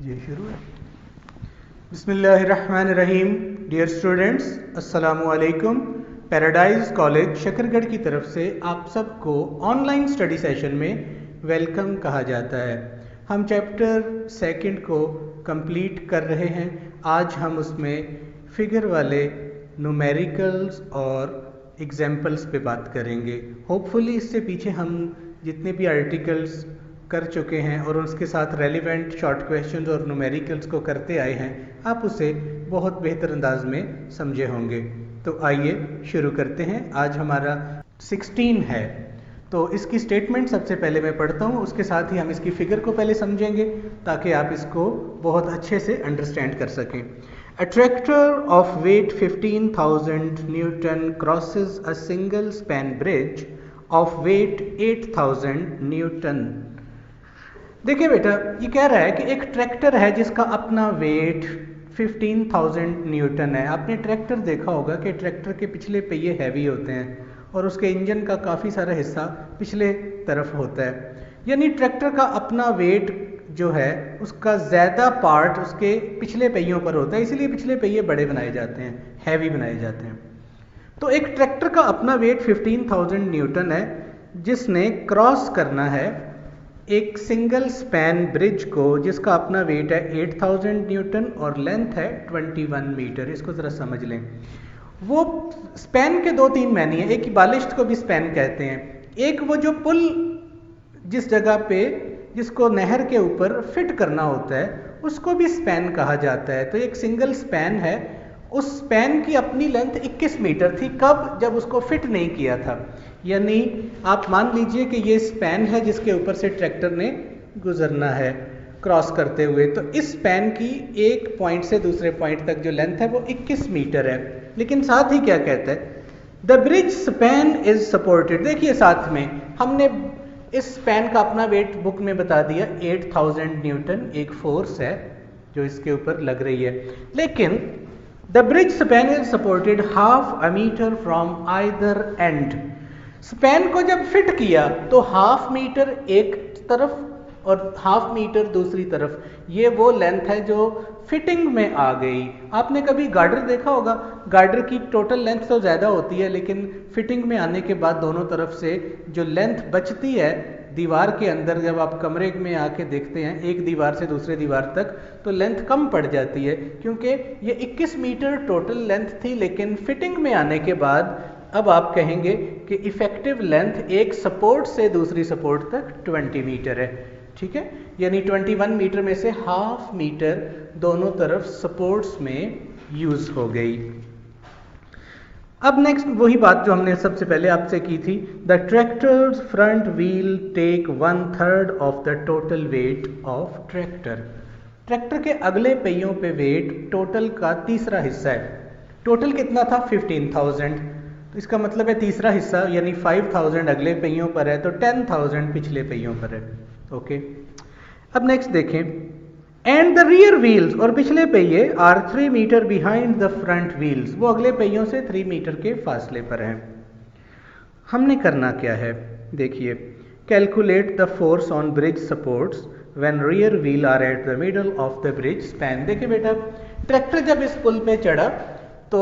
ये शुरू है। बिस्मिल्लाहिर्रहमानिर्रहीम। डियर स्टूडेंट्स, अस्सलामु अलैकुम। पैराडाइज कॉलेज शकरगढ़ की तरफ से आप सबको ऑनलाइन स्टडी सेशन में वेलकम कहा जाता है। हम चैप्टर सेकंड को कंप्लीट कर रहे हैं। आज हम उसमें फिगर वाले न्यूमेरिकल्स और एग्जाम्पल्स पे बात करेंगे। होपफुली इससे पीछे हम जितने भी आर्टिकल्स कर चुके हैं और उसके साथ रेलिवेंट शॉर्ट क्वेश्चंस और न्यूमेरिकल्स को करते आए हैं, आप उसे बहुत बेहतर अंदाज में समझे होंगे। तो आइए शुरू करते हैं। आज हमारा 16 है, तो इसकी स्टेटमेंट सबसे पहले मैं पढ़ता हूँ, उसके साथ ही हम इसकी फिगर को पहले समझेंगे ताकि आप इसको बहुत अच्छे से अंडरस्टैंड कर सकें। A tractor of weight 15,000 Newton crosses a single span bridge of weight 8,000 Newton। देखिए बेटा, ये कह रहा है कि एक ट्रैक्टर है जिसका अपना वेट 15,000 न्यूटन है। आपने ट्रैक्टर देखा होगा कि ट्रैक्टर के पिछले पहिए हैवी होते हैं और उसके इंजन का काफ़ी सारा हिस्सा पिछले तरफ होता है। यानी ट्रैक्टर का अपना वेट जो है उसका ज़्यादा पार्ट उसके पिछले पहियों पर होता है, इसलिए पिछले पहिए बड़े बनाए जाते हैं, हैवी बनाए जाते हैं। तो एक ट्रैक्टर का अपना वेट 15,000 न्यूटन है जिसने क्रॉस करना है एक सिंगल स्पैन ब्रिज को जिसका अपना वेट है 8,000 न्यूटन और लेंथ है 21 मीटर। इसको ज़रा समझ लें। वो स्पैन के दो तीन मैनी हैं, एक बालिश्त को भी स्पैन कहते हैं, एक वो जो पुल जिस जगह पे जिसको नहर के ऊपर फिट करना होता है उसको भी स्पैन कहा जाता है। तो एक सिंगल स्पैन है, उस स्पैन की अपनी लेंथ 21 मीटर थी। कब? जब उसको फिट नहीं किया था। यानी आप मान लीजिए कि ये स्पैन है जिसके ऊपर से ट्रैक्टर ने गुजरना है क्रॉस करते हुए। तो इस स्पैन की एक पॉइंट से दूसरे पॉइंट तक जो लेंथ है वो 21 मीटर है। लेकिन साथ ही क्या कहता है? The bridge span is supported. देखिए साथ में हमने इस स्पैन का अपना वेट बुक में बता दिया 8,000 न्यूटन, एक फोर्स है जो इसके ऊपर लग रही है। लेकिन the bridge span is supported half a metre from either end. Span को जब फिट किया तो हाफ मीटर एक तरफ और हाफ मीटर दूसरी तरफ, ये वो लेंथ है जो फिटिंग में आ गई। आपने कभी गार्डर देखा होगा, गार्डर की टोटल लेंथ तो ज़्यादा होती है लेकिन फिटिंग में आने के बाद दोनों तरफ से जो लेंथ बचती है दीवार के अंदर, जब आप कमरे में आके देखते हैं एक दीवार से दूसरे दीवार तक, तो लेंथ कम पड़ जाती है क्योंकि ये 21 मीटर टोटल लेंथ थी। लेकिन फिटिंग में आने के बाद अब आप कहेंगे कि इफेक्टिव लेंथ एक सपोर्ट से दूसरी सपोर्ट तक 20 मीटर है। ठीक है, यानी 21 मीटर में से हाफ मीटर दोनों तरफ सपोर्ट्स में यूज हो गई। अब नेक्स्ट वही बात जो हमने सबसे पहले आपसे की थी। The tractor's front wheel take 1/3 of the total weight of tractor. Tractor के अगले पहियों पे वेट टोटल का तीसरा हिस्सा है। टोटल कितना था? 15,000। तो इसका मतलब है तीसरा हिस्सा यानी 5,000 अगले पहियों पर है तो 10,000 पिछले पहियों पर है। ओके, अब नेक्स्ट देखें। एंड द रियर व्हील्स, और पिछले पहिए are 3 metre behind the front wheels, वो अगले पहियों से 3 मीटर के फासले पर हैं। हमने करना क्या है? देखिए, calculate the force on bridge supports when rear wheel are at the middle of the bridge span. देखिए बेटा, ट्रैक्टर जब इस पुल पे चढ़ा तो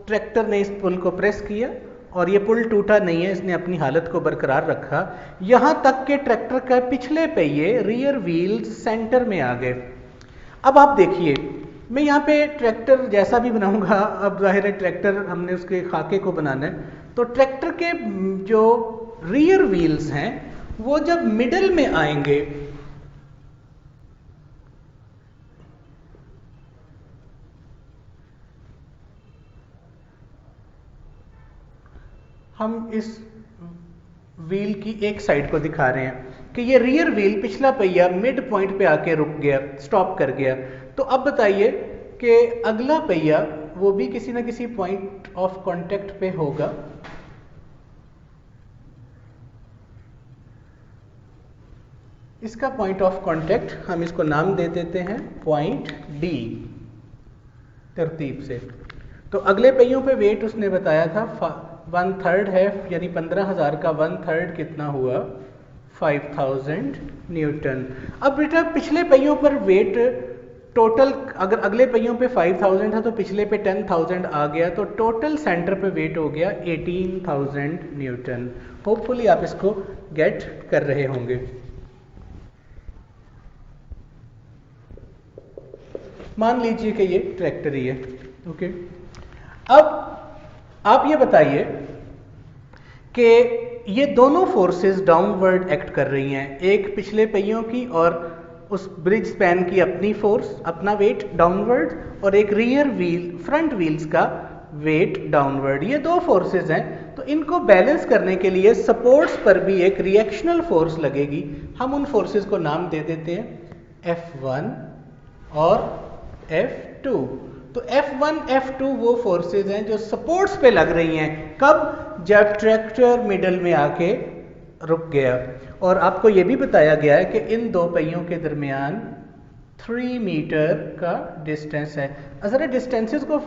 ट्रैक्टर ने इस पुल को प्रेस किया और ये पुल टूटा नहीं है, इसने अपनी हालत को बरकरार रखा यहाँ तक कि ट्रैक्टर का पिछले पहिए रियर व्हील सेंटर में आ गए। अब आप देखिए, मैं यहाँ पे ट्रैक्टर जैसा भी बनाऊंगा, अब जाहिर है ट्रैक्टर हमने उसके खाके को बनाना है, तो ट्रैक्टर के जो रियर व्हील्स हैं वो जब मिडल में आएंगे, हम इस व्हील की एक साइड को दिखा रहे हैं कि ये रियर व्हील पिछला पहिया मिड पॉइंट पे आके रुक गया, स्टॉप कर गया। तो अब बताइए कि अगला पहिया वो भी किसी ना किसी पॉइंट ऑफ कांटेक्ट पे होगा। इसका पॉइंट ऑफ कांटेक्ट हम इसको नाम दे देते हैं पॉइंट डी तरतीब से। तो अगले पहियों पे वेट उसने बताया था 1/3 है, यानी 15,000 का 1/3 कितना हुआ? 5,000 न्यूटन। अब बेटा पिछले पहियों पर वेट टोटल अगर अगले पहियों पे 5000 था तो पिछले पे 10,000 आ गया, तो टोटल सेंटर पे वेट हो गया 18,000 न्यूटन। होपफुली आप इसको गेट कर रहे होंगे। मान लीजिए कि ये ट्रैक्टर ही है, ओके। अब आप ये बताइए कि ये दोनों फोर्सेस डाउनवर्ड एक्ट कर रही हैं, एक पिछले पहियों की और उस ब्रिज स्पैन की अपनी फोर्स, अपना वेट डाउनवर्ड, और एक रियर व्हील फ्रंट व्हील्स का वेट डाउनवर्ड। ये दो फोर्सेस हैं, तो इनको बैलेंस करने के लिए सपोर्ट्स पर भी एक रिएक्शनल फोर्स लगेगी। हम उन फोर्सेस को नाम दे देते हैं F1 और F2। तो F1 F2 वो फोर्सेस हैं जो सपोर्ट्स पे लग रही हैं। कब? जब ट्रैक्टर मिडल में आके रुक गया। और आपको ये भी बताया गया है कि इन दो पहियों के दरमियान 3 मीटर का डिस्टेंस है। ज़रा डिस्टेंसेस को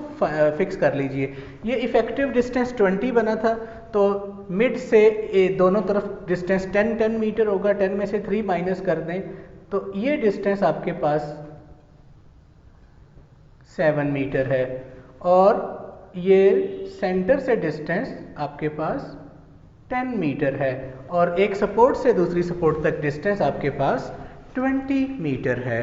फिक्स कर लीजिए। ये इफेक्टिव डिस्टेंस 20 बना था, तो मिड से दोनों तरफ डिस्टेंस 10 मीटर होगा। 10 में से 3 माइनस कर दें तो ये डिस्टेंस आपके पास 7 मीटर है, और ये सेंटर से डिस्टेंस आपके पास 10 मीटर है, और एक सपोर्ट से दूसरी सपोर्ट तक डिस्टेंस आपके पास 20 मीटर है।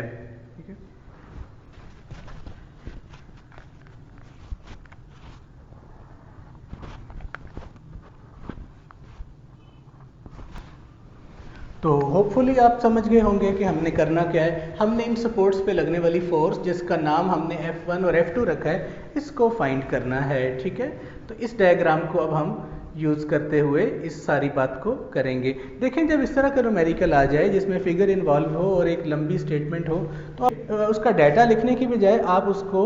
तो होपफुली आप समझ गए होंगे कि हमने करना क्या है। हमने इन सपोर्ट्स पे लगने वाली फोर्स, जिसका नाम हमने F1 और F2 रखा है, इसको फाइंड करना है, ठीक है। तो इस डायग्राम को अब हम यूज़ करते हुए इस सारी बात को करेंगे। देखें, जब इस तरह का न्यूमेरिकल आ जाए जिसमें फिगर इन्वॉल्व हो और एक लंबी स्टेटमेंट हो, तो आप उसका डाटा लिखने की बजाय आप उसको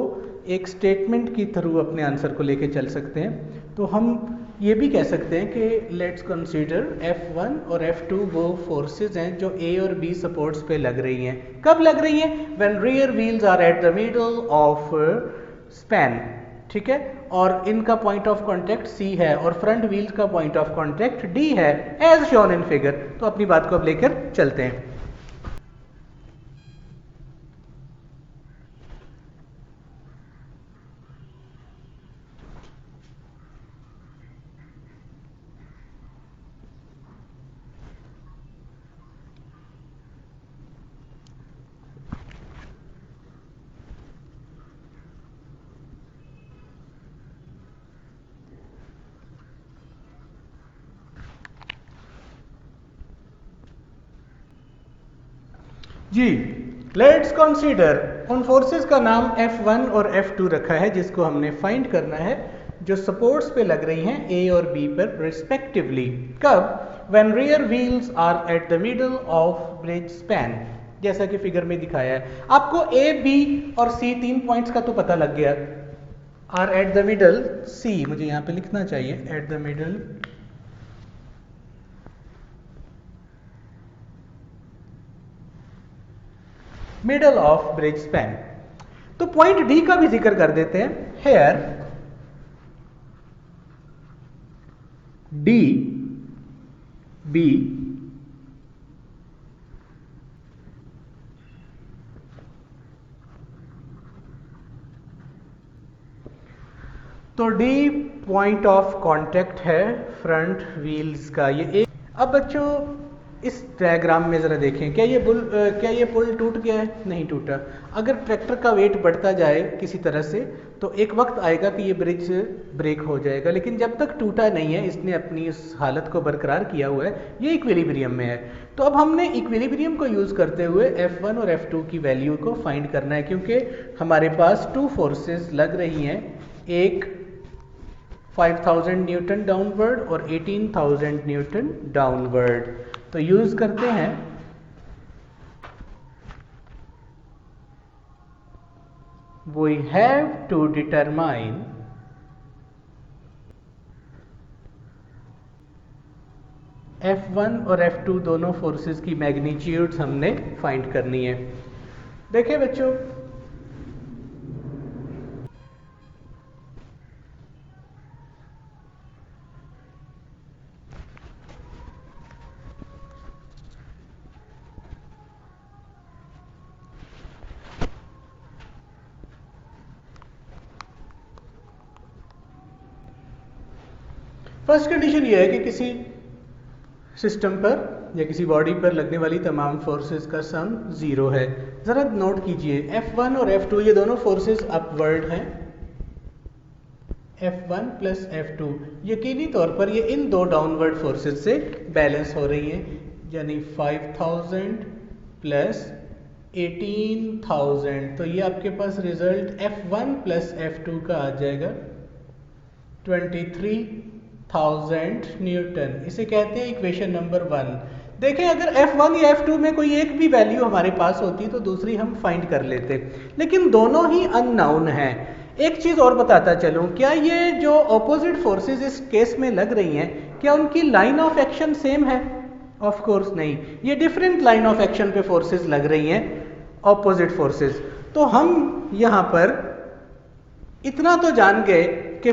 एक स्टेटमेंट की थ्रू अपने आंसर को लेके चल सकते हैं। तो हम ये भी कह सकते हैं कि लेट्स कंसीडर F1 और F2 वो फोर्सेस हैं जो A और B सपोर्ट्स पे लग रही हैं। कब लग रही हैं? When rear wheels are at the middle of span, ठीक है। और इनका पॉइंट ऑफ कांटेक्ट C है और फ्रंट व्हील्स का पॉइंट ऑफ कांटेक्ट D है, एज शोन इन फिगर। तो अपनी बात को अब लेकर चलते हैं। जी, लेट्स कंसीडर उन फोर्सेस का नाम F1 और F2 रखा है, जिसको हमने फाइंड करना है, जो सपोर्ट्स पे लग रही हैं A और B पर रिस्पेक्टिवली। कब? When rear wheels are at the middle of bridge span, जैसा कि फिगर में दिखाया है। आपको A, B और C 3 पॉइंट्स का तो पता लग गया। Are at the middle, C मुझे यहाँ पे लिखना चाहिए, at the middle middle of bridge span. तो पॉइंट डी का भी जिक्र कर देते हैं। हेयर डी बी तो डी पॉइंट ऑफ कांटेक्ट है फ्रंट व्हील्स का। ये एक, अब बच्चों इस डायग्राम में ज़रा देखें, क्या ये पुल टूट गया है? नहीं टूटा। अगर ट्रैक्टर का वेट बढ़ता जाए किसी तरह से, तो एक वक्त आएगा कि ये ब्रिज ब्रेक हो जाएगा, लेकिन जब तक टूटा नहीं है, इसने अपनी इस हालत को बरकरार किया हुआ है, ये इक्विलिब्रियम में है। तो अब हमने इक्विलिब्रियम को यूज़ करते हुए F1 और F2 की वैल्यू को फाइंड करना है, क्योंकि हमारे पास 2 फोर्सेस लग रही हैं, एक 5000 न्यूटन डाउनवर्ड और 18,000 न्यूटन डाउनवर्ड। तो यूज करते हैं we have to determine F1 और F2 दोनों फोर्सेस की मैग्नीट्यूड्स हमने फाइंड करनी है। देखिए बच्चों, फर्स्ट कंडीशन ये है कि किसी सिस्टम पर या किसी बॉडी पर लगने वाली तमाम फोर्सेस का सम 0 है। ज़रा नोट कीजिए F1 और F2 ये दोनों फोर्सेस अपवर्ड हैं, F1 प्लस F2 यकीनी तौर पर ये इन दो डाउनवर्ड फोर्सेस से बैलेंस हो रही हैं, यानी 5000 प्लस 18,000। तो ये आपके पास रिजल्ट F1 प्लस F2 का आ जाएगा 23,000 न्यूटन। इसे कहते हैं इक्वेशन नंबर 1। देखें अगर F1 या F2 में कोई एक भी वैल्यू हमारे पास होती तो दूसरी हम फाइंड कर लेते, लेकिन दोनों ही अननोन हैं। एक चीज़ और बताता चलूं, क्या ये जो ऑपोजिट फोर्सेस इस केस में लग रही हैं, क्या उनकी लाइन ऑफ एक्शन सेम है? ऑफ कोर्स नहीं, ये डिफरेंट लाइन ऑफ एक्शन पे फोर्सेस लग रही हैं, ऑपोजिट फोर्सेस। तो हम यहाँ पर इतना तो जान गए कि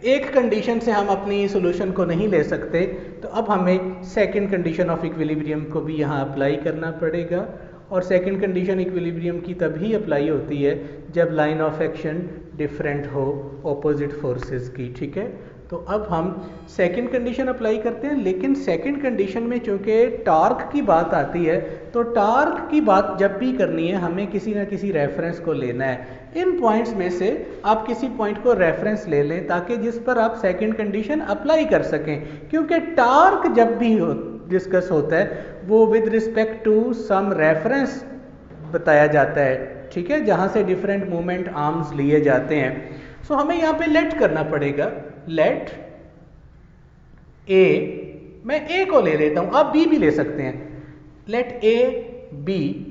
एक कंडीशन से हम अपनी सॉल्यूशन को नहीं ले सकते, तो अब हमें सेकंड कंडीशन ऑफ इक्विलिब्रियम को भी यहाँ अप्लाई करना पड़ेगा। और सेकंड कंडीशन इक्विलिब्रियम की तभी अप्लाई होती है जब लाइन ऑफ एक्शन डिफरेंट हो ऑपोजिट फोर्सेस की, ठीक है। तो अब हम सेकंड कंडीशन अप्लाई करते हैं, लेकिन सेकंड कंडीशन में चूंकि टॉर्क की बात आती है, तो टॉर्क की बात जब भी करनी है हमें किसी ना किसी रेफरेंस को लेना है। इन पॉइंट्स में से आप किसी पॉइंट को रेफरेंस ले लें ताकि जिस पर आप सेकंड कंडीशन अप्लाई कर सकें, क्योंकि टॉर्क जब भी डिस्कस होता है वो with respect to some reference बताया जाता है, ठीक है, जहां से डिफरेंट मूवमेंट आर्म्स लिए जाते हैं। सो हमें यहाँ पे लेट करना पड़ेगा, लेट ए, मैं ए को ले लेता हूं, आप बी भी ले सकते हैं, लेट ए बी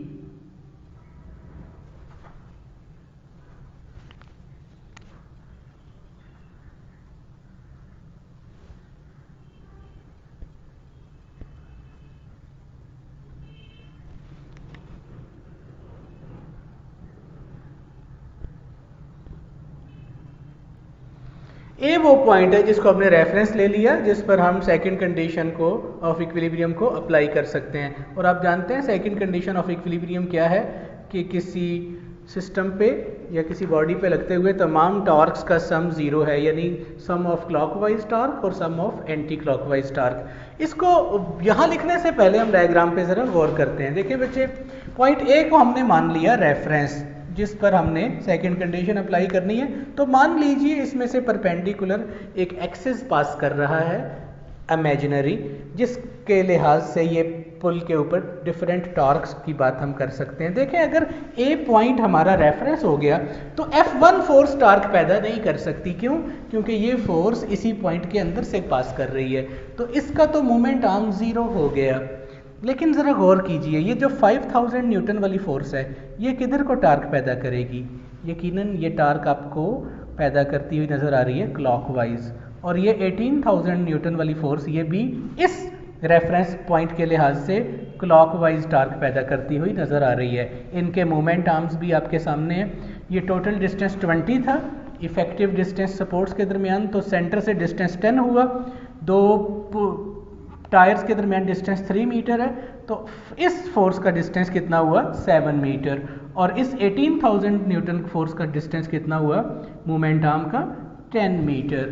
ए वो पॉइंट है जिसको हमने रेफरेंस ले लिया, जिस पर हम सेकंड कंडीशन को ऑफ इक्विलिब्रियम को अप्लाई कर सकते हैं। और आप जानते हैं सेकंड कंडीशन ऑफ इक्विलिब्रियम क्या है कि किसी सिस्टम पे या किसी बॉडी पे लगते हुए तमाम टॉर्क्स का सम 0 है, यानी सम ऑफ क्लॉकवाइज टॉर्क और सम ऑफ एंटी क्लॉकवाइज टॉर्क। इसको यहाँ लिखने से पहले हम डायग्राम पे ज़रा गौर करते हैं। देखिए बच्चे, पॉइंट ए को हमने मान लिया रेफरेंस जिस पर हमने सेकंड कंडीशन अप्लाई करनी है। तो मान लीजिए इसमें से परपेंडिकुलर एक एक्सिस पास कर रहा है इमेजिनरी, जिसके लिहाज से ये पुल के ऊपर डिफरेंट टॉर्क्स की बात हम कर सकते हैं। देखें अगर ए पॉइंट हमारा रेफरेंस हो गया तो F1 फोर्स टॉर्क पैदा नहीं कर सकती। क्यों? क्योंकि ये फोर्स इसी पॉइंट के अंदर से पास कर रही है, तो इसका तो मोमेंट आर्म 0 हो गया। लेकिन ज़रा गौर कीजिए, ये जो 5000 न्यूटन वाली फोर्स है ये किधर को टार्क पैदा करेगी? यकीनन ये टार्क आपको पैदा करती हुई नज़र आ रही है क्लॉकवाइज, और ये 18,000 न्यूटन वाली फोर्स ये भी इस रेफरेंस पॉइंट के लिहाज से क्लॉकवाइज टार्क पैदा करती हुई नज़र आ रही है। इनके मोमेंट आर्म्स भी आपके सामने है। ये टोटल डिस्टेंस 20 था, इफेक्टिव डिस्टेंस सपोर्ट्स के दरमियान, तो सेंटर से डिस्टेंस 10 हुआ, दो टायर्स के दरमियान डिस्टेंस 3 मीटर है, तो इस फोर्स का डिस्टेंस कितना हुआ? 7 मीटर। और इस 18,000 न्यूटन फोर्स का डिस्टेंस कितना हुआ मोमेंट आर्म का? 10 मीटर।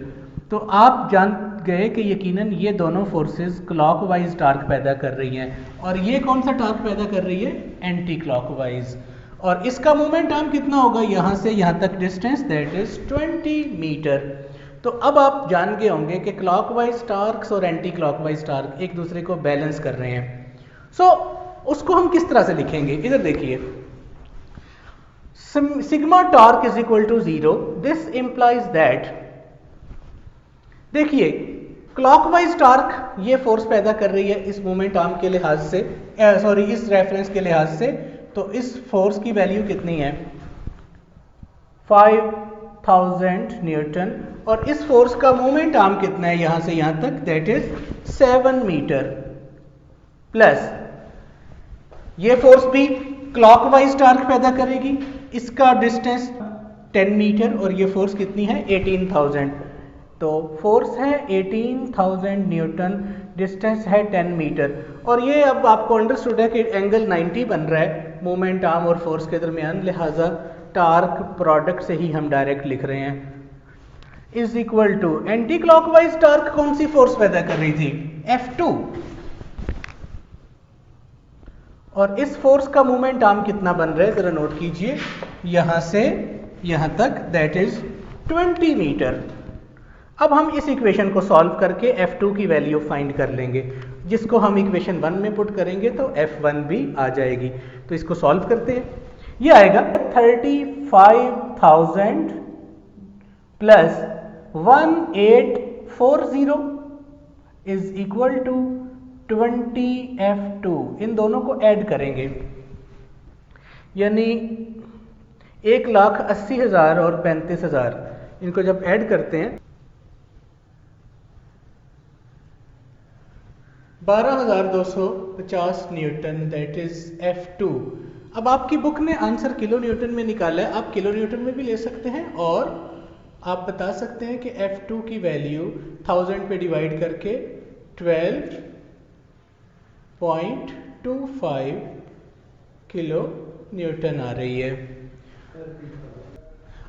तो आप जान गए कि यकीनन ये दोनों फोर्सेस क्लॉकवाइज टार्क पैदा कर रही हैं, और ये कौन सा टार्क पैदा कर रही है? Anti clockwise. और इसका मोमेंट आर्म कितना होगा? यहाँ से यहाँ तक डिस्टेंस, दैट इज 20 मीटर। तो अब आप जान गए होंगे कि क्लॉकवाइज टार्क्स और एंटी क्लॉकवाइज टार्क एक दूसरे को बैलेंस कर रहे हैं। सो उसको हम किस तरह से लिखेंगे? इधर देखिए, sigma torque is equal to 0। This implies that, देखिए क्लॉकवाइज टार्क ये फोर्स पैदा कर रही है इस मोमेंट आर्म के लिहाज से, सॉरी इस रेफरेंस के लिहाज से, तो इस फोर्स की वैल्यू कितनी है? 5000 न्यूटन। और इस फोर्स का मोमेंट आर्म कितना है यहां से यहां तक? That is 7 metre. प्लस ये फोर्स भी क्लॉकवाइज टार्क पैदा करेगी, इसका डिस्टेंस 10 मीटर, और ये फोर्स कितनी है? 18,000। तो फोर्स है 18,000 न्यूटन, डिस्टेंस है 10 मीटर, और ये अब आपको अंडरस्टूड है कि एंगल 90 बन रहा है मोमेंट आर्म और फोर्स के दरमियान, लिहाजा टार्क प्रोडक्ट से ही हम डायरेक्ट लिख रहे हैं। Is equal to anti clockwise torque कौन सी फोर्स पैदा कर रही थी? F2। और इस फोर्स का मोमेंट आर्म कितना बन रहा है जरा नोट कीजिए, यहां से यहां तक, दैट इज 20 मीटर। अब हम इस इक्वेशन को सॉल्व करके F2 की वैल्यू फाइंड कर लेंगे, जिसको हम इक्वेशन 1 में पुट करेंगे तो F1 भी आ जाएगी। तो इसको सॉल्व करते हैं, ये आएगा 35,000 plus 1840 is equal to 20F2। इन दोनों को ऐड करेंगे, यानी 1,80,000 और 35,000, इनको जब ऐड करते हैं 12,250 न्यूटन, दैट इज F2। अब आपकी बुक ने आंसर किलो न्यूटन में निकाला है, आप किलो न्यूटन में भी ले सकते हैं और आप बता सकते हैं कि F2 की वैल्यू 1000 पे डिवाइड करके 12.25 किलो न्यूटन आ रही है।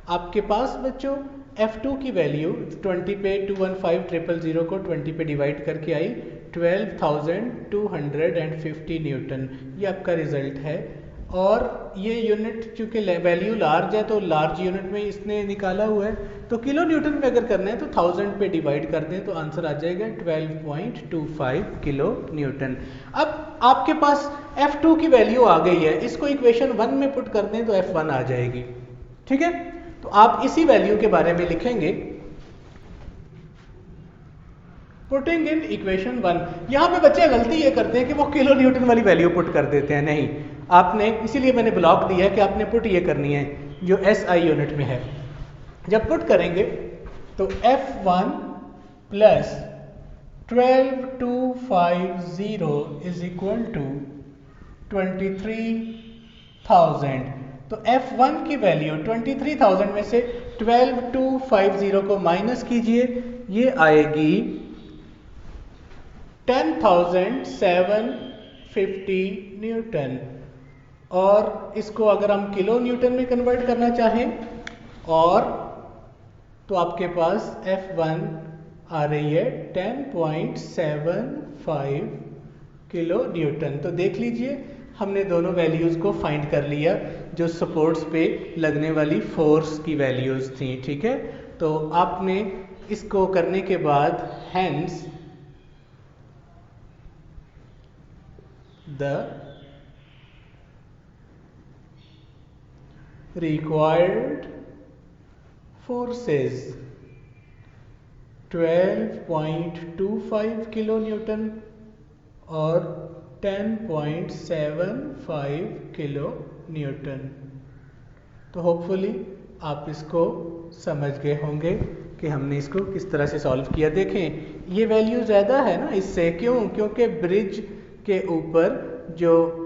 आपके पास बच्चों F2 की वैल्यू 20 पे 215,000 को 20 पे डिवाइड करके आई 12,250 न्यूटन, ये आपका रिजल्ट है। और ये यूनिट चूंकि वैल्यू लार्ज है तो लार्ज यूनिट में इसने निकाला हुआ है, तो किलो न्यूटन में अगर करना है तो 1000 पे डिवाइड कर दें तो आंसर आ जाएगा 12.25 किलो न्यूटन। अब आपके पास F2 की वैल्यू आ गई है, इसको इक्वेशन 1 में पुट कर दें तो F1 आ जाएगी। ठीक है, तो आप इसी वैल्यू के बारे में लिखेंगे, पुटिंग इन इक्वेशन 1। यहां पे बच्चे गलती ये करते हैं कि वो किलो न्यूटन वाली वैल्यू पुट कर देते हैं, नहीं, आपने, इसीलिए मैंने ब्लॉक दिया है कि आपने पुट ये करनी है जो SI यूनिट में है। जब पुट करेंगे तो F1 plus 12,250 is equal to 23,000। तो F1 की वैल्यू 23,000 में से 12,250 को माइनस कीजिए, ये आएगी 10,750 न्यूटन। और इसको अगर हम किलो न्यूटन में कन्वर्ट करना चाहें और तो आपके पास F1 आ रही है 10.75 किलो न्यूटन। तो देख लीजिए हमने दोनों वैल्यूज को फाइंड कर लिया जो सपोर्ट्स पे लगने वाली फोर्स की वैल्यूज थी। ठीक है, तो आपने इसको करने के बाद hence the required forces 12.25 kilo Newton और 10.75 किलो न्यूटन। तो होपफुली आप इसको समझ गए होंगे कि हमने इसको किस तरह से सॉल्व किया। देखें ये वैल्यू ज़्यादा है ना इससे, क्यों? क्योंकि ब्रिज के ऊपर जो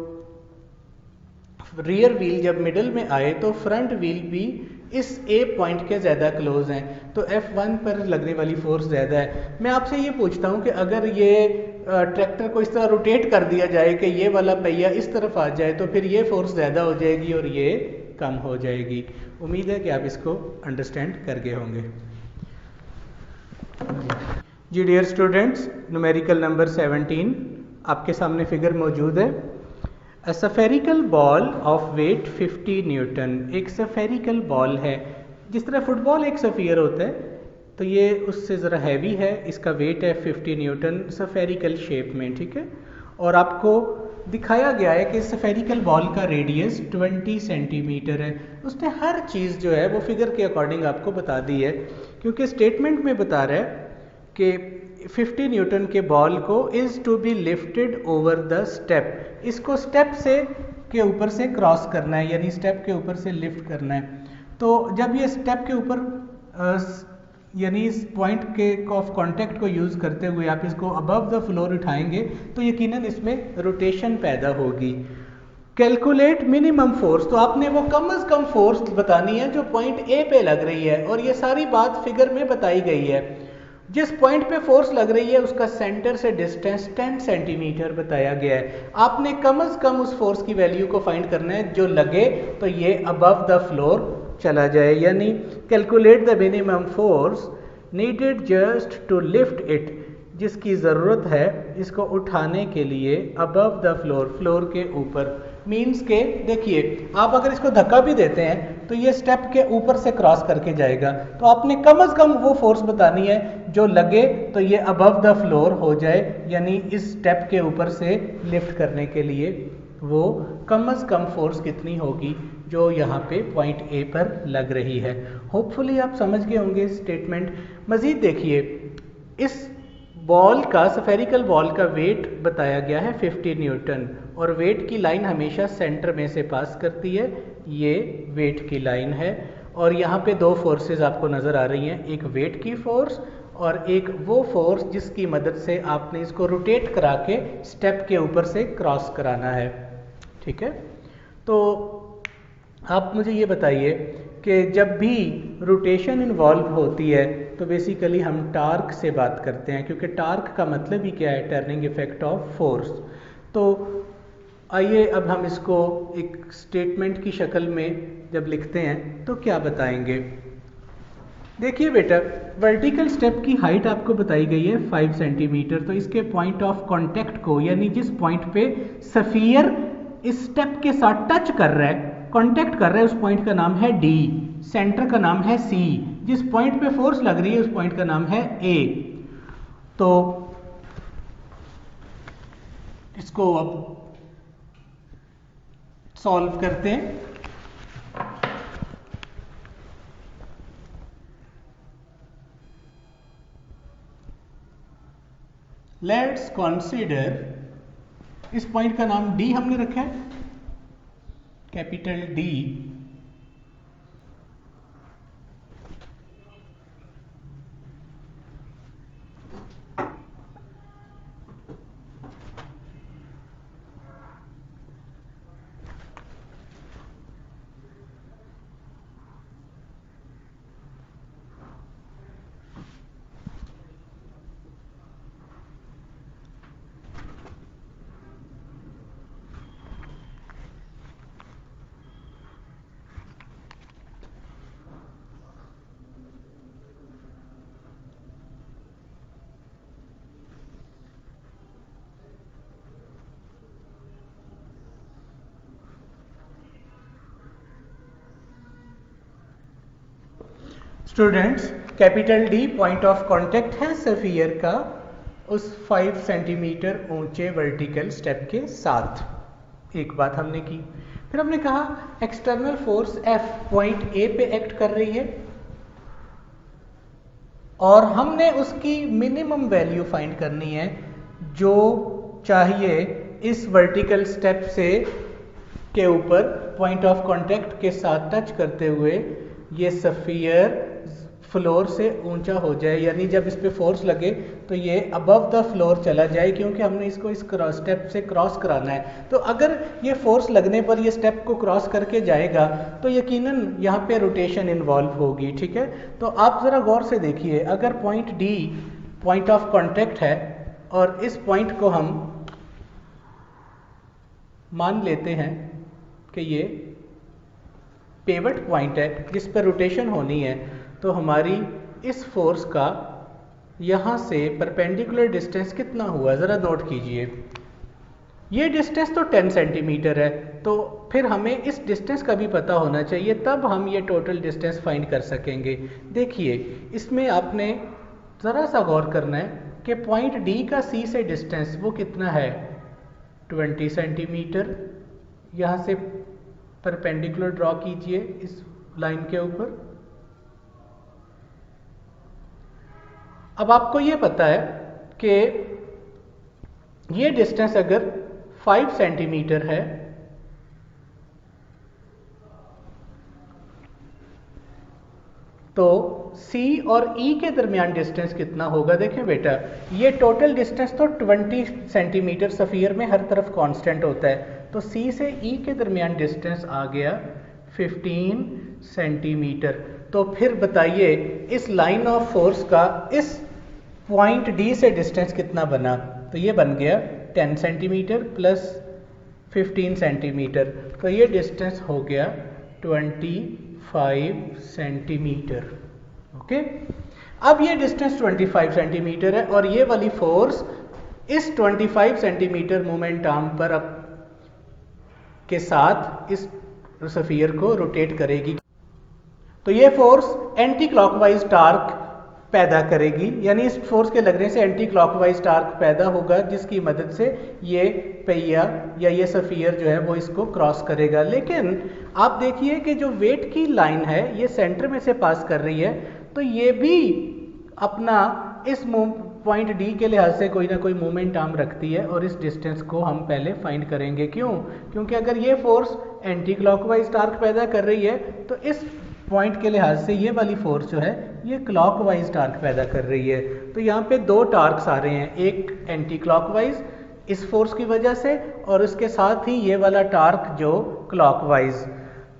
रियर व्हील जब मिडल में आए तो फ्रंट व्हील भी इस A पॉइंट के ज़्यादा क्लोज हैं, तो F1 पर लगने वाली फोर्स ज़्यादा है। मैं आपसे ये पूछता हूँ कि अगर ये ट्रैक्टर को इस तरह रोटेट कर दिया जाए कि ये वाला पहिया इस तरफ आ जाए तो फिर ये फोर्स ज़्यादा हो जाएगी और ये कम हो जाएगी। उम्मीद है कि आप इसको अंडरस्टैंड कर गए होंगे। जी डियर स्टूडेंट्स, न्यूमेरिकल नंबर 17 आपके सामने फिगर मौजूद है। A spherical ball of weight 50 newton. एक सफेरिकल बॉल है, जिस तरह फुटबॉल एक सफियर होता है तो ये उससे ज़रा हैवी है, इसका वेट है 50 न्यूटन सफेरिकल शेप में। ठीक है, और आपको दिखाया गया है कि सफेरिकल बॉल का रेडियस 20 सेंटीमीटर है। उसने हर चीज़ जो है वो फिगर के अकॉर्डिंग आपको बता दी है, क्योंकि स्टेटमेंट में बता रहा है कि 50 न्यूटन के बॉल को is to be lifted over the step. इसको स्टेप से के ऊपर से क्रॉस करना है, यानी स्टेप के ऊपर से लिफ्ट करना है। तो जब ये स्टेप के ऊपर यानी इस पॉइंट के ऑफ कांटेक्ट को यूज़ करते हुए आप इसको अबव द फ्लोर उठाएंगे तो यकीनन इसमें रोटेशन पैदा होगी। कैलकुलेट मिनिमम फोर्स, तो आपने वो कम से कम फोर्स बतानी है जो पॉइंट ए पे लग रही है, और ये सारी बात फिगर में बताई गई है। जिस पॉइंट पे फोर्स लग रही है उसका सेंटर से डिस्टेंस 10 सेंटीमीटर बताया गया है। आपने कम से कम उस फोर्स की वैल्यू को फाइंड करना है जो लगे तो ये अबव द फ्लोर चला जाए, यानी calculate the minimum force needed just to lift it, जिसकी ज़रूरत है इसको उठाने के लिए अबव द फ्लोर, फ्लोर के ऊपर। मीन्स के देखिए, आप अगर इसको धक्का भी देते हैं तो ये स्टेप के ऊपर से क्रॉस करके जाएगा, तो आपने कम से कम वो फोर्स बतानी है जो लगे तो ये अबव द फ्लोर हो जाए, यानी इस स्टेप के ऊपर से लिफ्ट करने के लिए वो कम से कम फोर्स कितनी होगी जो यहाँ पे पॉइंट ए पर लग रही है। होपफुली आप समझ गए होंगे स्टेटमेंट। मज़ीद देखिए, इस बॉल का, स्फेरिकल बॉल का वेट बताया गया है 50 न्यूटन, और वेट की लाइन हमेशा सेंटर में से पास करती है, ये वेट की लाइन है। और यहाँ पे दो फोर्सेस आपको नज़र आ रही हैं, एक वेट की फोर्स और एक वो फोर्स जिसकी मदद से आपने इसको रोटेट करा के स्टेप के ऊपर से क्रॉस कराना है। ठीक है, तो आप मुझे ये बताइए कि जब भी रोटेशन इन्वॉल्व होती है तो बेसिकली हम टार्क से बात करते हैं, क्योंकि टार्क का मतलब ही क्या है, टर्निंग इफेक्ट ऑफ फोर्स। तो आइए अब हम इसको एक स्टेटमेंट की शक्ल में जब लिखते हैं तो क्या बताएंगे। देखिए बेटा, वर्टिकल स्टेप की हाइट आपको बताई गई है 5 सेंटीमीटर, तो इसके पॉइंट ऑफ कांटेक्ट को, यानी जिस पॉइंट पे सफियर इस स्टेप के साथ टच कर रहा है, कांटेक्ट कर रहा है, उस पॉइंट का नाम है डी, सेंटर का नाम है सी, जिस पॉइंट पे फोर्स लग रही है उस पॉइंट का नाम है ए। तो इसको अब सॉल्व करते हैं। लेट्स कंसीडर, इस पॉइंट का नाम डी हमने रखा है, capital D. Students, capital D point of contact है सफियर का उस 5 सेंटीमीटर ऊंचे वर्टिकल स्टेप के साथ। एक बात हमने की, फिर हमने कहा external force F point A पे एक्ट कर रही है और हमने उसकी मिनिमम वैल्यू फाइंड करनी है जो चाहिए इस वर्टिकल स्टेप से के ऊपर पॉइंट ऑफ कांटेक्ट के साथ टच करते हुए ये सफियर फ्लोर से ऊंचा हो जाए, यानी जब इस पे फोर्स लगे तो ये अबव द फ्लोर चला जाए, क्योंकि हमने इसको इस स्टेप से क्रॉस कराना है। तो अगर ये फोर्स लगने पर ये स्टेप को क्रॉस करके जाएगा तो यकीनन यहाँ पे रोटेशन इन्वॉल्व होगी। ठीक है, तो आप ज़रा गौर से देखिए, अगर point D point of contact है और इस पॉइंट को हम मान लेते हैं कि ये पेवट पॉइंट है जिस पर रोटेशन होनी है, तो हमारी इस फोर्स का यहाँ से परपेंडिकुलर डिस्टेंस कितना हुआ ज़रा नोट कीजिए। ये डिस्टेंस तो 10 सेंटीमीटर है, तो फिर हमें इस डिस्टेंस का भी पता होना चाहिए, तब हम ये टोटल डिस्टेंस फाइंड कर सकेंगे। देखिए, इसमें आपने ज़रा सा गौर करना है कि पॉइंट डी का सी से डिस्टेंस वो कितना है, 20 सेंटीमीटर। यहाँ से परपेंडिकुलर ड्रॉ कीजिए इस लाइन के ऊपर। अब आपको ये पता है कि ये डिस्टेंस अगर 5 सेंटीमीटर है तो C और E के दरमियान डिस्टेंस कितना होगा। देखिए बेटा, ये टोटल डिस्टेंस तो 20 सेंटीमीटर सफियर में हर तरफ कांस्टेंट होता है, तो C से E के दरमियान डिस्टेंस आ गया 15 सेंटीमीटर। तो फिर बताइए इस लाइन ऑफ फोर्स का इस पॉइंट D से डिस्टेंस कितना बना, तो ये बन गया 10 सेंटीमीटर प्लस 15 सेंटीमीटर, तो ये डिस्टेंस हो गया 25 सेंटीमीटर। ओके, अब ये डिस्टेंस 25 सेंटीमीटर है और ये वाली फोर्स इस 25 सेंटीमीटर मोमेंट आर्म पर अब के साथ इस स्फीयर को रोटेट करेगी। तो ये फोर्स एंटी क्लॉकवाइज टार्क पैदा करेगी, यानी इस फोर्स के लगने से एंटी क्लॉकवाइज टार्क पैदा होगा, जिसकी मदद से ये पहिया या ये स्फीयर जो है वो इसको क्रॉस करेगा। लेकिन आप देखिए कि जो वेट की लाइन है ये सेंटर में से पास कर रही है, तो ये भी अपना इस पॉइंट डी के लिहाज से कोई ना कोई मोमेंट आर्म रखती है और इस डिस्टेंस को हम पहले फाइंड करेंगे। क्यों? क्योंकि अगर ये फोर्स एंटी क्लॉकवाइज टार्क पैदा कर रही है तो इस पॉइंट के लिहाज से ये वाली फोर्स जो है ये क्लॉकवाइज टार्क पैदा कर रही है। तो यहाँ पे दो टार्क्स आ रहे हैं, एक एंटी क्लॉकवाइज इस फोर्स की वजह से और उसके साथ ही ये वाला टार्क जो क्लॉकवाइज।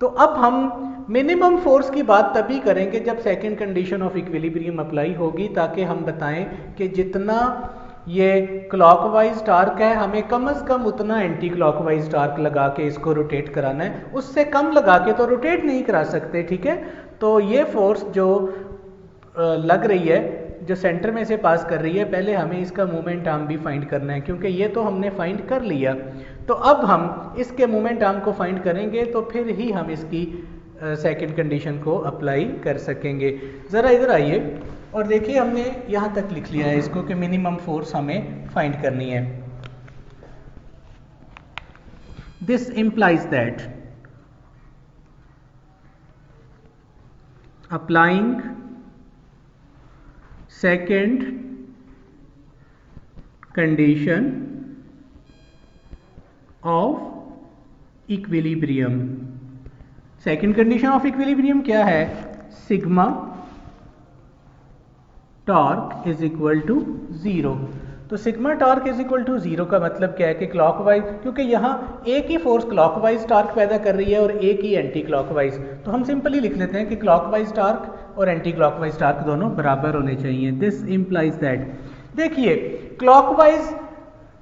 तो अब हम मिनिमम फोर्स की बात तभी करेंगे जब second condition of equilibrium apply होगी, ताकि हम बताएं कि जितना ये क्लॉकवाइज टार्क है हमें कम से कम उतना एंटी क्लॉकवाइज टार्क लगा के इसको रोटेट कराना है, उससे कम लगा के तो रोटेट नहीं करा सकते। ठीक है, तो ये फोर्स जो लग रही है जो सेंटर में से पास कर रही है, पहले हमें इसका मोमेंट आर्म भी फाइंड करना है, क्योंकि ये तो हमने फाइंड कर लिया। तो अब हम इसके मोमेंट आर्म को फाइंड करेंगे तो फिर ही हम इसकी सेकंड कंडीशन को अप्लाई कर सकेंगे। ज़रा इधर आइए और देखिए, हमने यहाँ तक लिख लिया है इसको कि मिनिमम फोर्स हमें फाइंड करनी है। This implies that applying second condition of equilibrium. Second condition of equilibrium क्या है? Sigma torque is equal to 0। तो sigma torque is equal to 0 का मतलब क्या है कि क्लॉकवाइज, क्योंकि यहाँ एक ही फोर्स क्लॉकवाइज टार्क पैदा कर रही है और एक ही एंटी क्लॉकवाइज, तो हम सिंपली लिख लेते हैं कि क्लॉकवाइज टार्क और एंटी क्लॉकवाइज टार्क दोनों बराबर होने चाहिए। दिस इम्प्लाइज दैट, देखिए क्लॉकवाइज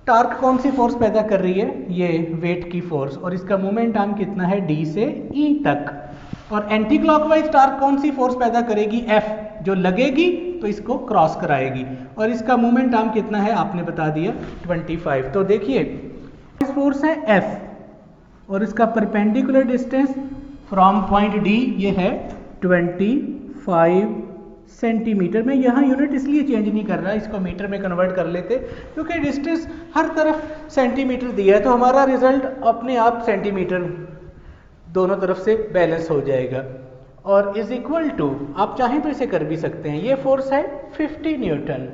टार्क कौन सी फोर्स पैदा कर रही है? ये वेट की फोर्स, और इसका मोमेंट आर्म कितना है? डी से ई तक। और एंटी क्लॉकवाइज टार्क कौन सी फोर्स पैदा करेगी? एफ, जो लगेगी तो इसको क्रॉस कराएगी, और इसका मोमेंट आर्म कितना है आपने बता दिया 25। तो देखिए इस फोर्स है एफ और इसका perpendicular distance from point D ये है 25 सेंटीमीटर। में यहाँ यूनिट इसलिए चेंज नहीं कर रहा, इसको मीटर में कन्वर्ट कर लेते, क्योंकि डिस्टेंस हर तरफ सेंटीमीटर दिया है तो हमारा रिजल्ट अपने आप सेंटीमीटर दोनों तरफ से बैलेंस हो जाएगा। और इज इक्वल टू, आप चाहें तो इसे कर भी सकते हैं, ये फोर्स है 50 न्यूटन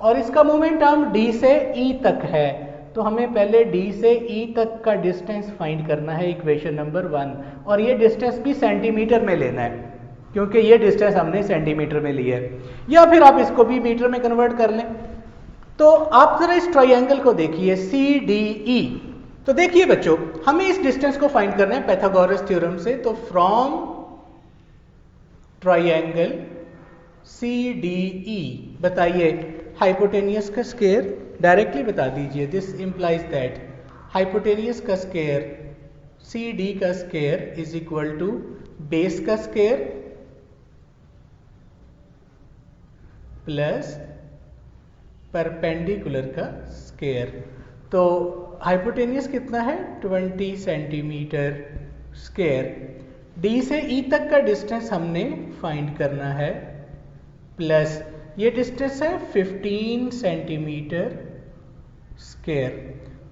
और इसका मोमेंट आर्म डी से ई तक है। तो हमें पहले डी से ई तक का डिस्टेंस फाइंड करना है, इक्वेशन नंबर 1, और ये डिस्टेंस भी सेंटीमीटर में लेना है क्योंकि ये डिस्टेंस हमने सेंटीमीटर में लिया है, या फिर आप इसको भी मीटर में कन्वर्ट कर लें। तो आप जरा इस ट्राइंगल को देखिए CDE। तो देखिए बच्चों, हमें इस डिस्टेंस को फाइंड करना है पाइथागोरस थ्योरम से। तो फ्रॉम ट्राइंगल CDE बताइए हाइपोटेनियस का स्क्वायर, डायरेक्टली बता दीजिए। दिस इंप्लाइज दैट हाइपोटेनियस का स्क्वायर CD का square is equal to base का स्क्वायर प्लस परपेंडिकुलर का स्क्वायर। तो हाइपोटेनियस कितना है? 20 सेंटीमीटर स्क्वायर। डी से ई तक का डिस्टेंस हमने फाइंड करना है, प्लस ये डिस्टेंस है 15 सेंटीमीटर स्क्वायर।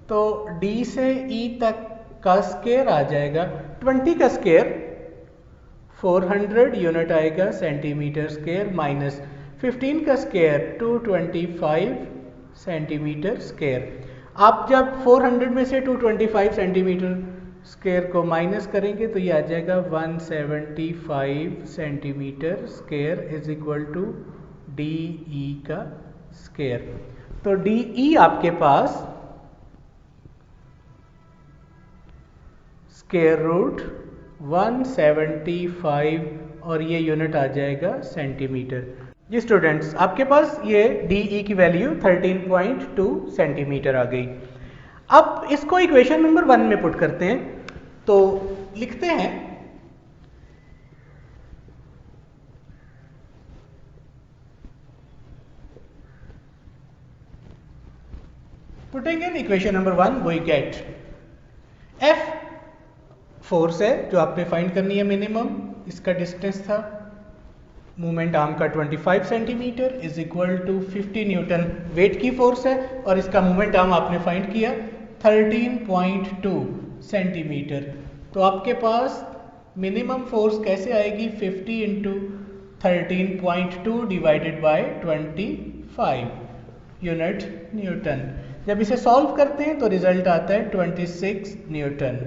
तो डी से ई तक का स्क्वायर आ जाएगा 20 का स्क्वायर 400 यूनिट आएगा सेंटीमीटर स्क्वायर, माइनस 15 का स्क्वायर 225 सेंटीमीटर स्क्वायर। आप जब 400 में से 225 सेंटीमीटर स्क्वायर को माइनस करेंगे तो ये आ जाएगा 175 centimetre square is equal to DE का स्क्वायर। तो DE आपके पास स्क्वायर रूट 175 और ये यूनिट आ जाएगा सेंटीमीटर। जी स्टूडेंट्स, आपके पास ये DE की वैल्यू 13.2 सेंटीमीटर आ गई। अब इसको इक्वेशन नंबर 1 में पुट करते हैं। तो लिखते हैं putting in equation number 1 we get F force है जो आपने फाइंड करनी है मिनिमम, इसका डिस्टेंस था मूवमेंट आर्म का 25 centimetre is equal to 50 newton weight की फोर्स है, और इसका मूवमेंट आर्म आपने फाइंड किया 13.2 सेंटीमीटर। तो आपके पास मिनिमम फोर्स कैसे आएगी, 50 into 13.2 divided by 25 unit Newton. जब इसे सॉल्व करते हैं तो रिजल्ट आता है 26 न्यूटन।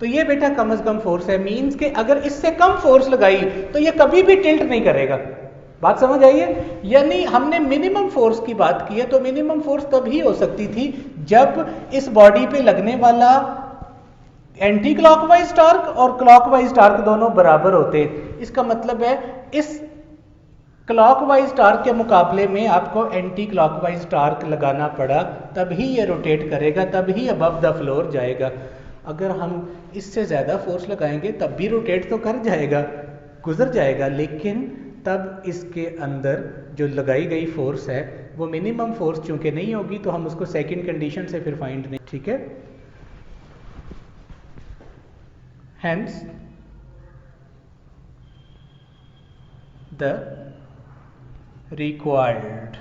तो ये बेटा कम से कम फोर्स है, मींस के अगर इससे कम फोर्स लगाई तो ये कभी भी टिल्ट नहीं करेगा। बात समझ आई है? यानी हमने मिनिमम फोर्स की बात की है, तो मिनिमम फोर्स तभी हो सकती थी जब इस बॉडी पे लगने वाला एंटी क्लॉकवाइज टार्क और क्लॉकवाइज टार्क दोनों बराबर होते। इसका मतलब है इस क्लॉकवाइज टार्क के मुकाबले में आपको एंटी क्लॉकवाइज टार्क लगाना पड़ा, तभी ये रोटेट करेगा, तभी अबव द फ्लोर जाएगा। अगर हम इससे ज़्यादा फोर्स लगाएंगे तब भी रोटेट तो कर जाएगा, गुजर जाएगा, लेकिन तब इसके अंदर जो लगाई गई फोर्स है वो मिनिमम फोर्स चूंकि नहीं होगी, तो हम उसको सेकंड कंडीशन से फिर फाइंड नहीं, ठीक है। Hence, the required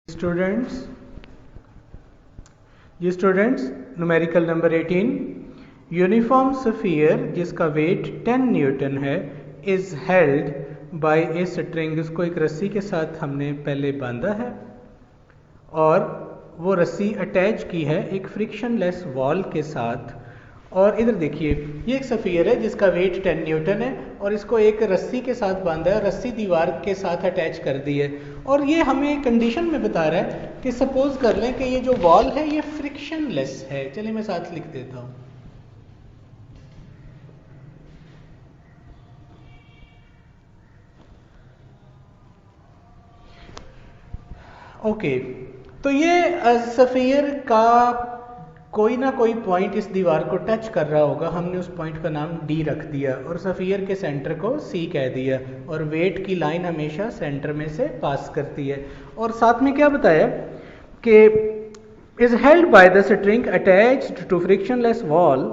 students numerical number 18, uniform sphere जिसका वेट 10 न्यूटन है is held bye a string. इसको एक रस्सी के साथ हमने पहले बांधा है और वो रस्सी अटैच की है एक फ्रिक्शनलेस वॉल के साथ। और इधर देखिए, ये एक स्फीयर है जिसका वेट 10 न्यूटन है और इसको एक रस्सी के साथ बांधा है, रस्सी दीवार के साथ अटैच कर दी है। और ये हमें कंडीशन में बता रहा है कि सपोज कर लें कि ये जो वॉल है ये फ्रिक्शनलेस है। चलिए मैं साथ लिख देता हूँ। ओके, तो ये स्फीयर का कोई ना कोई पॉइंट इस दीवार को टच कर रहा होगा, हमने उस पॉइंट का नाम डी रख दिया और स्फीयर के सेंटर को सी कह दिया, और वेट की लाइन हमेशा सेंटर में से पास करती है। और साथ में क्या बताया कि is held by the string attached to frictionless wall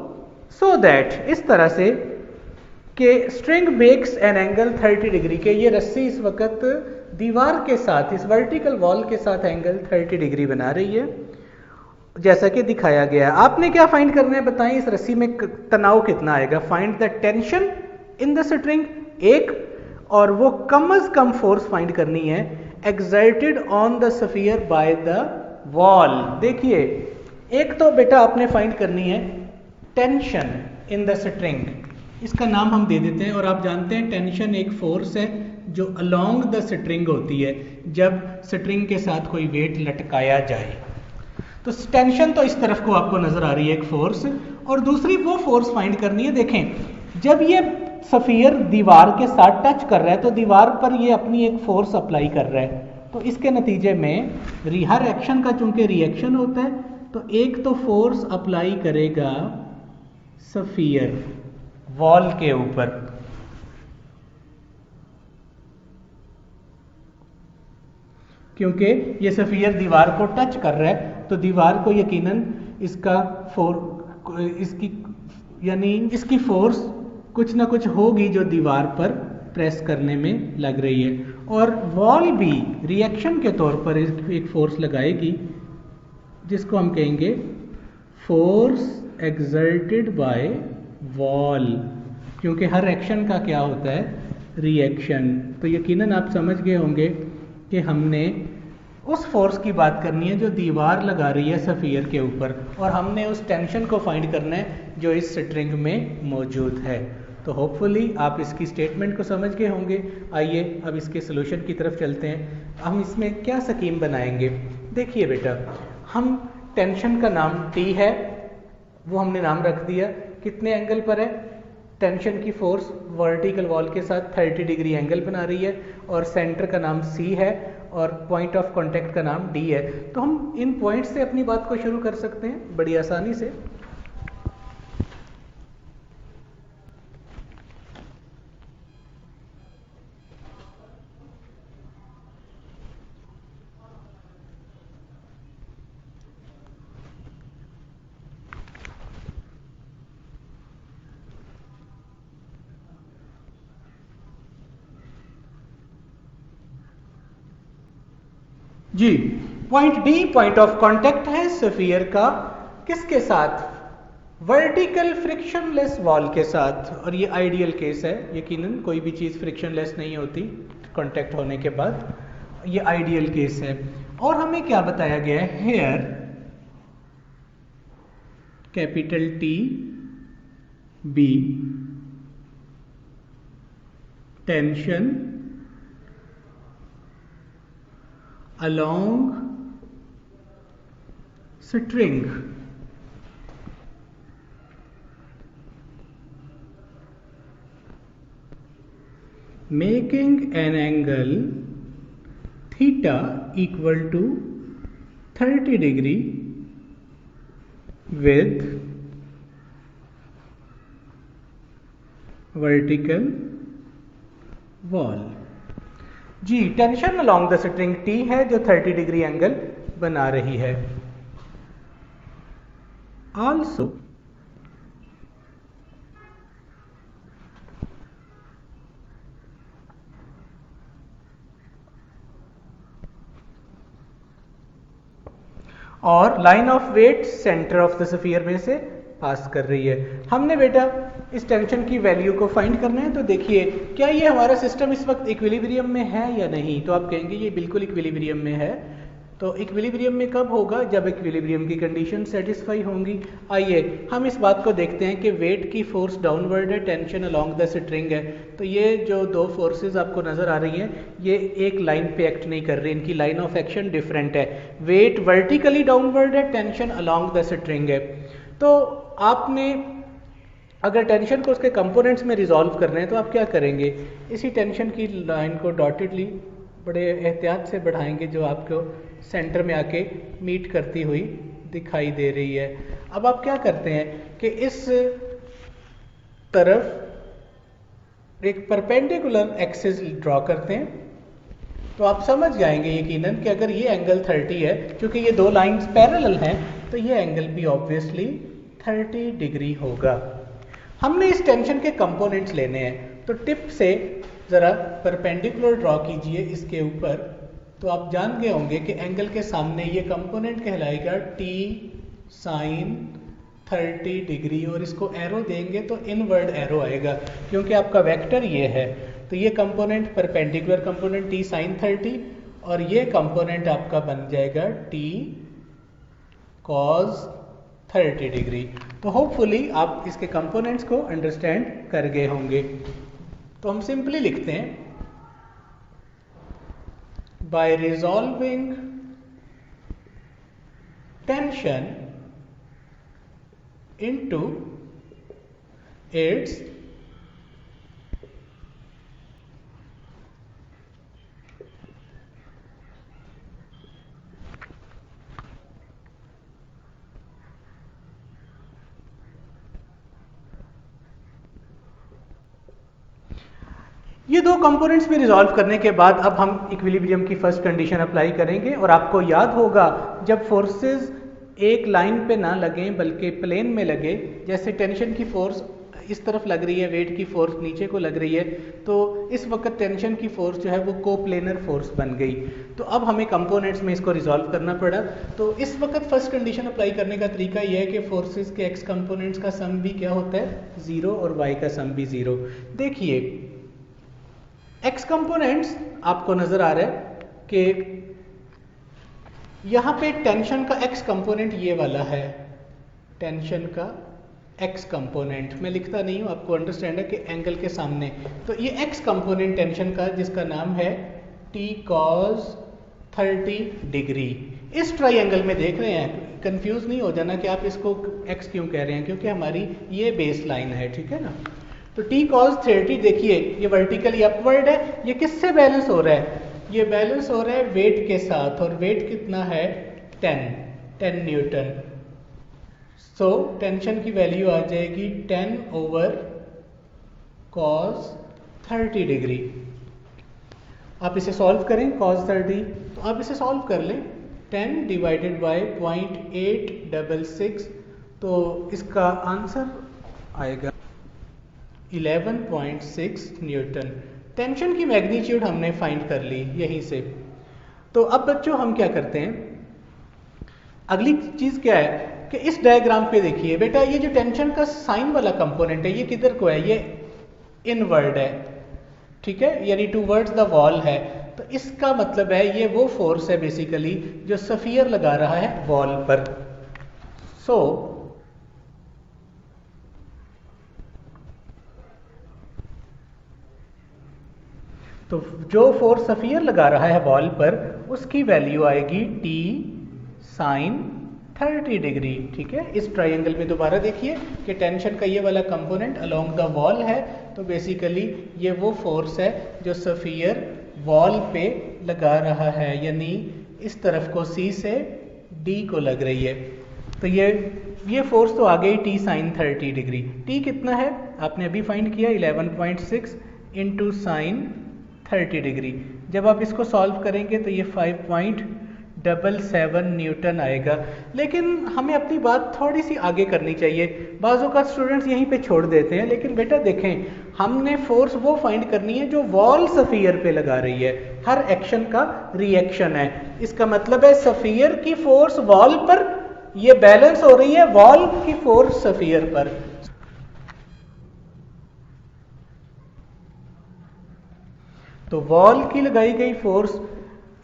so that, इस तरह से कि string makes an angle 30 degree के ये रस्सी इस वक्त दीवार के साथ, इस वर्टिकल वॉल के साथ एंगल 30 डिग्री बना रही है, जैसा कि दिखाया गया है। आपने क्या फाइंड करना है बताएं, इस रस्सी में तनाव कितना आएगा। Find the tension in the string एक, और वो कम से कम फोर्स फाइंड करनी है exerted on the sphere by the wall. देखिए, एक तो बेटा आपने फाइंड करनी है टेंशन इन द स्ट्रिंग, इसका नाम हम दे देते हैं। और आप जानते हैं टेंशन एक फोर्स है जो अलोंग द स्ट्रिंग होती है जब स्ट्रिंग के साथ कोई वेट लटकाया जाए। तो टेंशन तो इस तरफ को आपको नजर आ रही है एक फोर्स, और दूसरी वो फोर्स फाइंड करनी है। देखें, जब ये स्फीयर दीवार के साथ टच कर रहा है तो दीवार पर ये अपनी एक फोर्स अप्लाई कर रहा है, तो इसके नतीजे में हर एक्शन का चूंकि रिएक्शन होता है, तो एक तो फोर्स अप्लाई करेगा स्फीयर वॉल के ऊपर, क्योंकि ये स्फीयर दीवार को टच कर रहा है तो दीवार को यकीनन इसकी फोर्स कुछ ना कुछ होगी जो दीवार पर प्रेस करने में लग रही है। और वॉल भी रिएक्शन के तौर पर एक फोर्स लगाएगी जिसको हम कहेंगे फोर्स एक्सर्टेड बाय वॉल, क्योंकि हर एक्शन का क्या होता है, रिएक्शन। तो यकीनन आप समझ गए होंगे कि हमने उस फोर्स की बात करनी है जो दीवार लगा रही है सफ़ियर के ऊपर, और हमने उस टेंशन को फाइंड करना है जो इस स्ट्रिंग में मौजूद है। तो होपफुली आप इसकी स्टेटमेंट को समझ गए होंगे। आइए अब इसके सोल्यूशन की तरफ चलते हैं। हम इसमें क्या स्कीम बनाएंगे। देखिए बेटा, हम टेंशन का नाम T है, वो हमने नाम रख दिया। कितने एंगल पर है, टेंशन की फोर्स वर्टिकल वॉल के साथ 30 डिग्री एंगल बना रही है, और सेंटर का नाम C है और पॉइंट ऑफ कांटेक्ट का नाम D है। तो हम इन पॉइंट से अपनी बात को शुरू कर सकते हैं बड़ी आसानी से। जी, point D point of contact है सफियर का, किसके साथ, वर्टिकल फ्रिक्शनलेस वॉल के साथ। और ये आइडियल केस है, यकीनन कोई भी चीज़ फ्रिक्शनलेस नहीं होती कांटेक्ट होने के बाद, ये आइडियल केस है। और हमें क्या बताया गया है, here capital T B tension along string making an angle theta equal to 30 degree with vertical wall। जी, tension along the string T है जो 30 डिग्री एंगल बना रही है। आल्सो और line of weight centre of the sphere में से पास कर रही है। हमने बेटा इस टेंशन की वैल्यू को फाइंड करना है। तो देखिए, क्या ये हमारा सिस्टम इस वक्त इक्विलिब्रियम में है या नहीं। तो आप कहेंगे ये बिल्कुल इक्विलिब्रियम में है। तो इक्विलिब्रियम में कब होगा, जब इक्विलिब्रियम की कंडीशन सेटिस्फाई होंगी। आइए हम इस बात को देखते हैं कि वेट की फोर्स डाउनवर्ड है, टेंशन अलोंग द स्ट्रिंग है। तो ये जो दो फोर्सेस आपको नजर आ रही हैं, ये एक लाइन पे एक्ट नहीं कर रही, इनकी लाइन ऑफ एक्शन डिफरेंट है। वेट वर्टिकली डाउनवर्ड है, टेंशन अलोंग द स्ट्रिंग है। तो आपने अगर टेंशन को उसके कंपोनेंट्स में रिजॉल्व करना है तो आप क्या करेंगे, इसी टेंशन की लाइन को डॉटेडली बड़े एहतियात से बढ़ाएंगे जो आपको सेंटर में आके मीट करती हुई दिखाई दे रही है। अब आप क्या करते हैं कि इस तरफ एक परपेंडिकुलर एक्सिस ड्रॉ करते हैं। तो आप समझ जाएंगे यकीनन कि अगर ये एंगल 30 है, क्योंकि ये दो लाइंस पैरेलल हैं, तो ये एंगल भी ऑब्वियसली 30 डिग्री होगा। हमने इस टेंशन के कंपोनेंट्स लेने हैं। तो टिप से ज़रा परपेंडिकुलर ड्रॉ कीजिए इसके ऊपर। तो आप जान गए होंगे कि एंगल के सामने ये कंपोनेंट कहलाएगा T साइन 30 डिग्री, और इसको एरो देंगे तो इनवर्ड एरो आएगा क्योंकि आपका वेक्टर ये है। तो ये component perpendicular component T sine 30, और ये कंपोनेंट आपका बन जाएगा T कॉस 30 डिग्री। तो होपफुली आप इसके कंपोनेंट्स को अंडरस्टैंड कर गए होंगे। तो हम सिंपली लिखते हैं, by resolving tension into its ये दो कंपोनेंट्स में रिजॉल्व करने के बाद अब हम इक्विलिब्रियम की फर्स्ट कंडीशन अप्लाई करेंगे। और आपको याद होगा, जब फोर्सेस एक लाइन पे ना लगें बल्कि प्लेन में लगे, जैसे टेंशन की फोर्स इस तरफ लग रही है, वेट की फोर्स नीचे को लग रही है, तो इस वक्त टेंशन की फोर्स जो है वो कोप्लेनर फोर्स बन गई। तो अब हमें कंपोनेंट्स में इसको रिजॉल्व करना पड़ा। तो इस वक्त फर्स्ट कंडीशन अप्लाई करने का तरीका यह है कि फोर्सेस के एक्स कंपोनेंट्स का सम भी क्या होता है, 0, और वाई का सम भी 0। देखिए एक्स कंपोनेंट्स आपको नजर आ रहा है कि यहां पे टेंशन का एक्स कंपोनेंट ये वाला है, टेंशन का एक्स कंपोनेंट, मैं लिखता नहीं हूं, आपको अंडरस्टैंड है कि एंगल के सामने, तो ये एक्स कंपोनेंट टेंशन का जिसका नाम है टी कॉस 30 डिग्री। इस ट्राइंगल में देख रहे हैं, कंफ्यूज नहीं हो जाना कि आप इसको एक्स क्यों कह रहे हैं, क्योंकि हमारी ये बेस लाइन है, ठीक है ना। तो टी कॉस 30 देखिए ये वर्टिकली अपवर्ड है, ये किससे बैलेंस हो रहा है, ये बैलेंस हो रहा है वेट के साथ, और वेट कितना है 10 न्यूटन। सो टेंशन की वैल्यू आ जाएगी 10 ओवर cos 30 डिग्री। आप इसे सॉल्व करें cos 30, तो आप इसे सॉल्व कर लें 10 डिवाइडेड बाय 0.866, तो इसका आंसर आएगा 11.6 न्यूटन। टेंशन की मैग्नीट्यूड हमने फाइंड कर ली यहीं से। तो अब बच्चों हम क्या करते हैं, अगली चीज क्या है कि इस डायग्राम पे देखिए बेटा, ये जो टेंशन का साइन वाला कंपोनेंट है ये किधर को है, ये इनवर्ड है, ठीक है, यानी टूवर्ड्स द वॉल है। तो इसका मतलब है ये वो फोर्स है बेसिकली जो सफियर लगा रहा है वॉल पर। सो तो जो फोर्स सफियर लगा रहा है वॉल पर उसकी वैल्यू आएगी टी साइन 30 डिग्री, ठीक है। इस ट्राइंगल में दोबारा देखिए कि टेंशन का ये वाला कंपोनेंट अलोंग द वॉल है, तो बेसिकली ये वो फोर्स है जो सफियर वॉल पे लगा रहा है, यानी इस तरफ को सी से डी को लग रही है। तो ये फोर्स तो आ गई टी साइन 30 डिग्री। टी कितना है आपने अभी फाइंड किया 11.6 इंटू साइन 30 डिग्री। जब आप इसको सॉल्व करेंगे तो ये 5.77 न्यूटन आएगा। लेकिन हमें अपनी बात थोड़ी सी आगे करनी चाहिए, बाज़ों का स्टूडेंट्स यहीं पे छोड़ देते हैं, लेकिन बेटा देखें हमने फोर्स वो फाइंड करनी है जो वॉल सफियर पे लगा रही है। हर एक्शन का रिएक्शन है, इसका मतलब है सफियर की फोर्स वॉल पर ये बैलेंस हो रही है वॉल की फोर्स सफियर पर। तो वॉल की लगाई गई फोर्स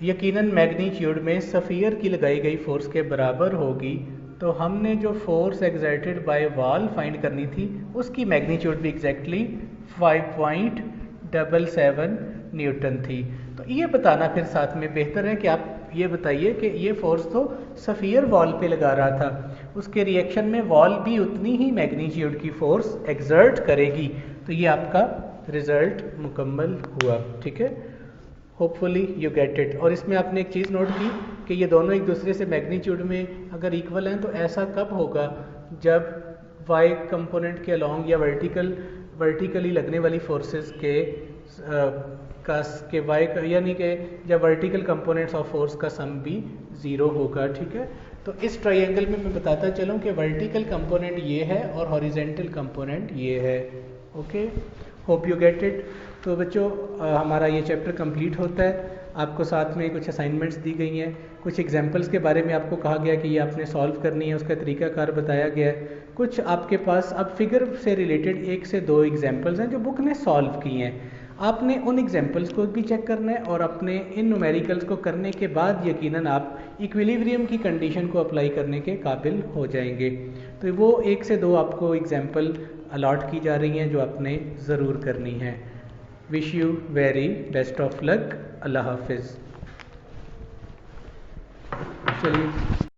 यकीनन मैग्नीट्यूड में सफियर की लगाई गई फोर्स के बराबर होगी। तो हमने जो force exerted by wall find करनी थी उसकी मैग्नीट्यूड भी एग्जैक्टली 5.77 न्यूटन थी। तो ये बताना फिर साथ में बेहतर है कि आप ये बताइए कि ये फोर्स तो सफियर वॉल पे लगा रहा था, उसके रिएक्शन में वॉल भी उतनी ही मैग्नीट्यूड की फोर्स एक्सर्ट करेगी। तो ये आपका रिजल्ट मुकम्मल हुआ, ठीक है। Hopefully you get it. और इसमें आपने एक चीज़ नोट की कि ये दोनों एक दूसरे से मैग्नीट्यूड में अगर इक्वल हैं, तो ऐसा कब होगा जब वाई कंपोनेंट के अलोंग या वर्टिकली लगने वाली फोर्सेस के वाई यानी कि जब वर्टिकल कंपोनेंट्स ऑफ फोर्स का सम भी 0 होगा, ठीक है। तो इस ट्राइंगल में मैं बताता चलूँ कि वर्टिकल कंपोनेंट ये है और हॉरिजेंटल कंपोनेंट ये है, okay. Hope you get it. तो बच्चों हमारा ये चैप्टर कंप्लीट होता है। आपको साथ में कुछ असाइनमेंट्स दी गई हैं, कुछ एग्जांपल्स के बारे में आपको कहा गया कि ये आपने सॉल्व करनी है, उसका तरीकाकार बताया गया है। कुछ आपके पास अब फिगर से रिलेटेड 1 से 2 एग्जांपल्स हैं जो बुक ने सॉल्व की हैं। आपने उन एग्जांपल्स को भी चेक करना है और अपने इन न्यूमेरिकल्स को करने के बाद यकीनन आप इक्विलिब्रियम की कंडीशन को अप्लाई करने के काबिल हो जाएंगे। तो वो 1 से 2 आपको एग्जांपल अलॉट की जा रही हैं जो आपने ज़रूर करनी है। Wish you very best of luck. अल्लाह हाफिज़। चलिए।